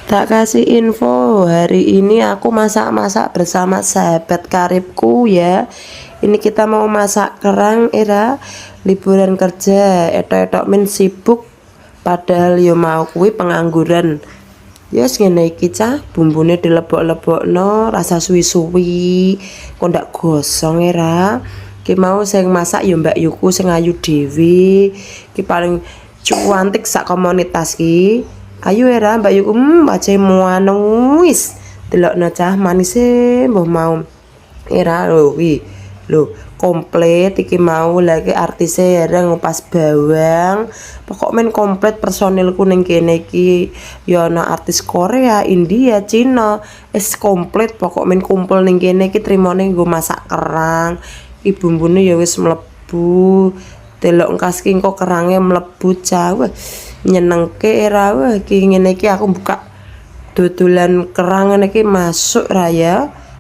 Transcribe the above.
Tak kasih info, hari ini aku masak-masak bersama sahabat karibku ya. Ini kita mau masak kerang era liburan kerja. Etok-etok min sibuk padahal yo mau kuwi pengangguran. Ya ngene iki cah, bumbune dilebok-lebokno, rasa suwi-suwi, kok ndak gosong era. Ki mau sing masak yo Mbak Yuku sing ayu dhewe. Ki paling cuantik sak komunitas ki. Ayo era Mbak Yuku baca muanu wis delokno cah manise mbah mau era lho wi lho komplit iki mau lagi artise era ngupas bawang pokok men komplit personilku ning kene iki ya ana artis Korea, India, Cina wis komplit pokok men kumpul ning kene iki trimone nggo masak kerang iki bumbune ya wis mlebu delok engkas ki kok kerange mlebu cah nyenengke era wah iki ngene iki aku buka dodolan kerang ngene iki masuk raya